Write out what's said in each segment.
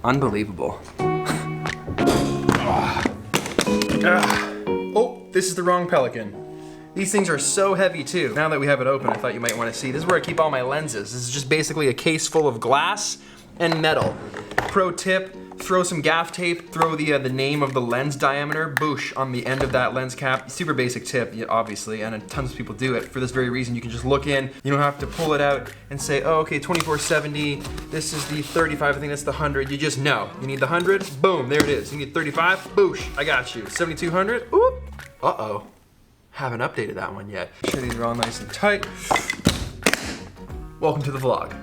Unbelievable. Oh, this is the wrong Pelican. These things are so heavy too. Now that we have it open, I thought you might want to see. This is where I keep all my lenses. This is just basically a case full of glass and metal. Pro tip, throw some gaff tape, throw the name of the lens diameter, boosh, on the end of that lens cap. Super basic tip, obviously, and tons of people do it. For this very reason, you can just look in, you don't have to pull it out and say, oh, okay, 2470, this is the 35, I think that's the 100. You just know. You need the 100, boom, there it is. You need 35, boosh, I got you. 7200, oop, uh-oh. Haven't updated that one yet. Make sure these are all nice and tight. Welcome to the vlog.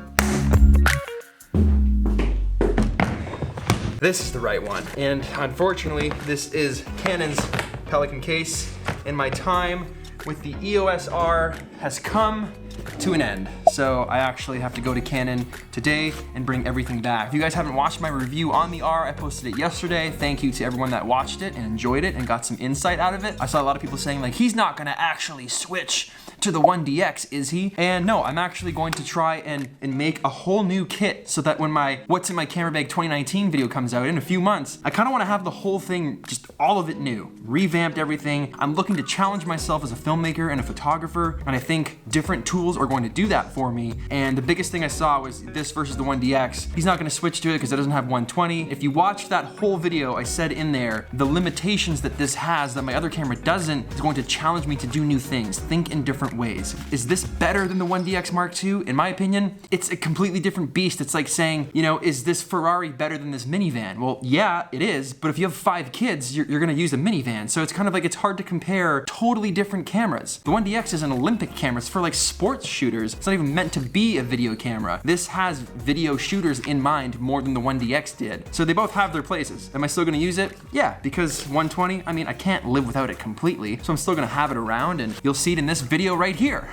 This is the right one. And unfortunately, this is Canon's Pelican case, and my time with the EOS R has come to an end. So I actually have to go to Canon today and bring everything back. If you guys haven't watched my review on the R, I posted it yesterday. Thank you to everyone that watched it and enjoyed it and got some insight out of it. I saw a lot of people saying like, he's not gonna actually switch to the 1DX, is he? And no, I'm actually going to try and make a whole new kit so that when my What's in My Camera Bag 2019 video comes out in a few months, I kind of want to have the whole thing, just all of it new, revamped everything. I'm looking to challenge myself as a filmmaker and a photographer, and I think different tools are going to do that for me. And the biggest thing I saw was this versus the 1DX. He's not going to switch to it because it doesn't have 120. If you watched that whole video, I said in there, the limitations that this has that my other camera doesn't is going to challenge me to do new things, think in different ways. Is this better than the 1DX Mark II? In my opinion, it's a completely different beast. It's like saying, you know, is this Ferrari better than this minivan? Well, yeah, it is, but if you have 5 kids, you're gonna use a minivan. So it's kind of like, it's hard to compare totally different cameras. The 1DX is an Olympic camera. It's for like sports shooters. It's not even meant to be a video camera. This has video shooters in mind more than the 1DX did. So they both have their places. Am I still gonna use it? Yeah, because 120, I mean, I can't live without it completely. So I'm still gonna have it around, and you'll see it in this video right here.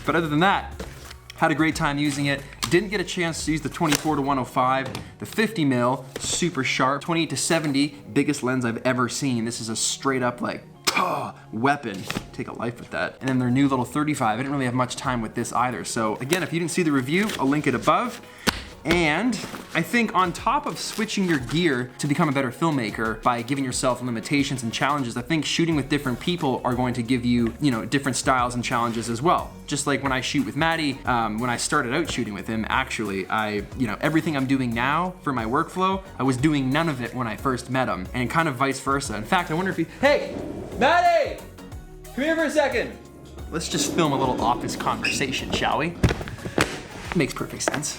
But other than that, had a great time using it. Didn't get a chance to use the 24-105, the 50 mil, super sharp, 28 to 70, biggest lens I've ever seen. This is a straight up like, weapon. Take a life with that. And then their new little 35. I didn't really have much time with this either. So again, if you didn't see the review, I'll link it above. And I think on top of switching your gear to become a better filmmaker by giving yourself limitations and challenges, I think shooting with different people are going to give you, you know, different styles and challenges as well. Just like when I shoot with Maddie, when I started out shooting with him, actually, everything I'm doing now for my workflow, I was doing none of it when I first met him, and kind of vice versa. In fact, I wonder if he, hey, Maddie, come here for a second. Let's just film a little office conversation, shall we? Makes perfect sense.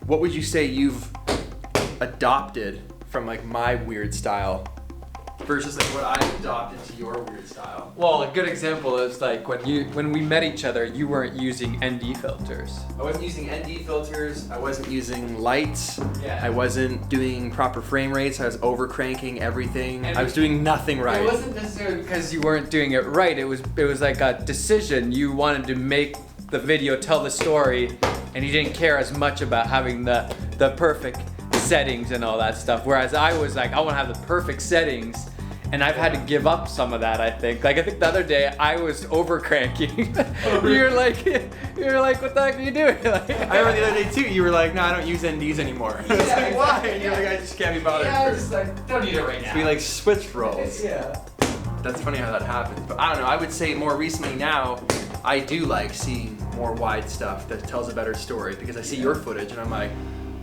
What would you say you've adopted from like my weird style versus like what I adopted to your weird style? Well, a good example is like when we met each other, you weren't using ND filters. I wasn't using ND filters. I wasn't using lights. Yeah. I wasn't doing proper frame rates. I was over cranking everything. I was doing nothing right. It wasn't necessarily because you weren't doing it right. It was like a decision. You wanted to make the video tell the story, and you didn't care as much about having the perfect settings and all that stuff. Whereas I was like, I want to have the perfect settings, and I've had to give up some of that, I think. Like, I think the other day I was over cranking. You're like, what the heck are you doing? Like, I remember the other day too, you were like, no, I don't use NDs anymore. I was like, why? And you're like, I just can't be bothered. Yeah, I was just like, don't need it right now. We like switched roles. Yeah. That's funny how that happens. But I don't know, I would say more recently now, I do like seeing more wide stuff that tells a better story, because I see your footage and I'm like,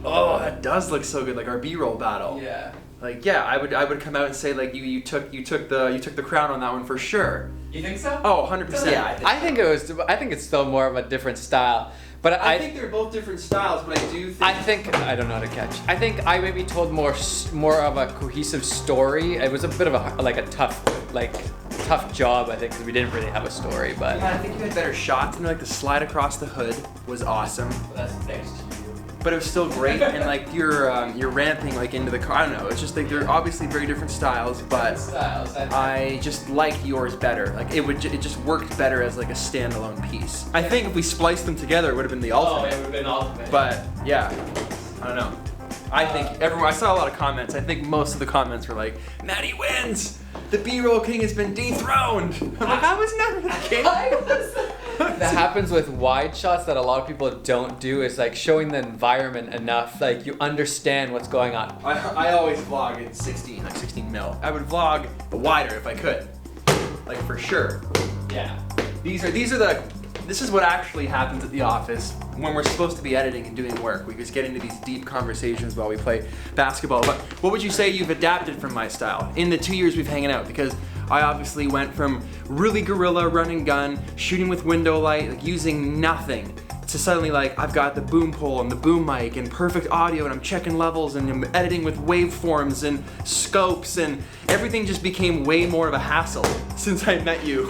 oh, that does look so good, like our B-roll battle. Yeah. Like, yeah, I would come out and say like you took the crown on that one for sure. You think so? Oh, 100%. Yeah, I think it's still more of a different style. But I think they're both different styles, but I do think I don't know how to catch. I think I maybe told more of a cohesive story. It was a bit of a tough job, I think, because we didn't really have a story. But yeah, I think you had better shots, and like the slide across the hood was awesome. Well, that's thanks to you. But it was still great, and like you're ramping like into the car. I don't know. It's just like they're obviously very different styles, but I just liked yours better. Like it just worked better as like a standalone piece. I think if we spliced them together, it would have been the ultimate. Oh, it would have been ultimate. But yeah, I don't know. I think I saw a lot of comments. I think most of the comments were like, Maddie wins! The B-roll king has been dethroned! I'm like, I was never the king. that happens with wide shots that a lot of people don't do is like showing the environment enough, like you understand what's going on. I always vlog in 16, like 16 mil. I would vlog wider if I could, like for sure. Yeah. This is what actually happens at the office when we're supposed to be editing and doing work. We just get into these deep conversations while we play basketball. But what would you say you've adapted from my style in the 2 years we've hanging out? Because I obviously went from really guerrilla, run and gun, shooting with window light, like using nothing, to suddenly like I've got the boom pole and the boom mic and perfect audio and I'm checking levels and I'm editing with waveforms and scopes and everything just became way more of a hassle since I met you.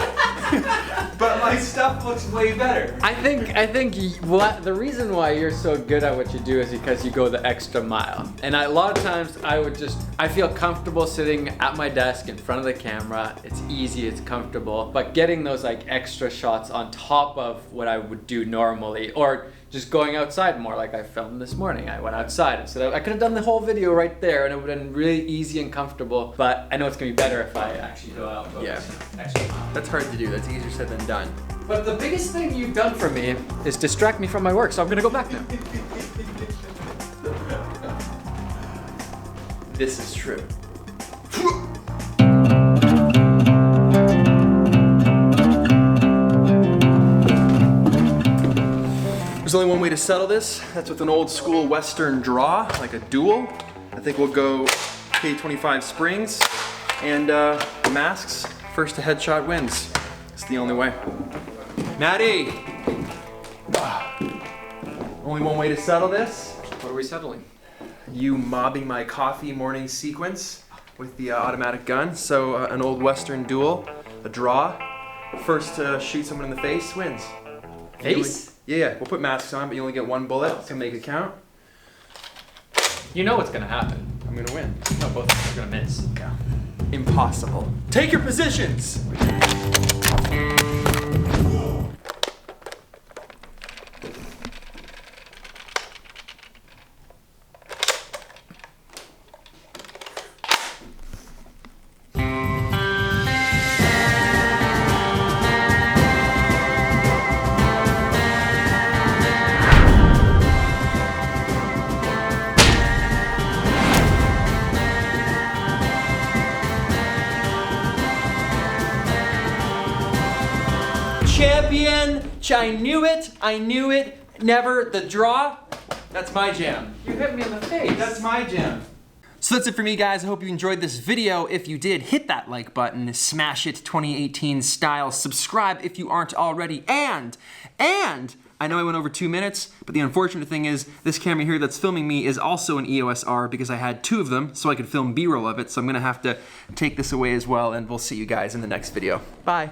But my stuff looks way better. I think the reason why you're so good at what you do is because you go the extra mile. And a lot of times I feel comfortable sitting at my desk in front of the camera. It's easy, it's comfortable. But getting those like extra shots on top of what I would do normally, or just going outside more like I filmed this morning. I went outside instead of, I could have done the whole video right there and it would have been really easy and comfortable, but I know it's gonna be better if I actually go out. Yeah, that's hard to do. That's easier said than done. But the biggest thing you've done for me is distract me from my work, so I'm gonna go back now. This is true. There's only one way to settle this. That's with an old school Western draw, like a dual. I think we'll go K25 springs and masks. First to headshot wins. It's the only way. Maddie! Only one way to settle this. What are we settling? You mobbing my coffee morning sequence with the automatic gun. So an old Western duel, a draw. First to shoot someone in the face wins. Face? Yeah, we'll put masks on, but you only get one bullet to make it count. You know what's gonna happen. I'm gonna win. No, both of us are gonna miss. Yeah. Impossible. Take your positions! Champion! I knew it. Never the draw. That's my jam. You hit me in the face. That's my jam. So that's it for me, guys. I hope you enjoyed this video. If you did, hit that like button, smash it 2018 style, subscribe if you aren't already, and I know I went over 2 minutes, but the unfortunate thing is this camera here that's filming me is also an EOS R because I had 2 of them so I could film B-roll of it, so I'm gonna have to take this away as well, and we'll see you guys in the next video. Bye.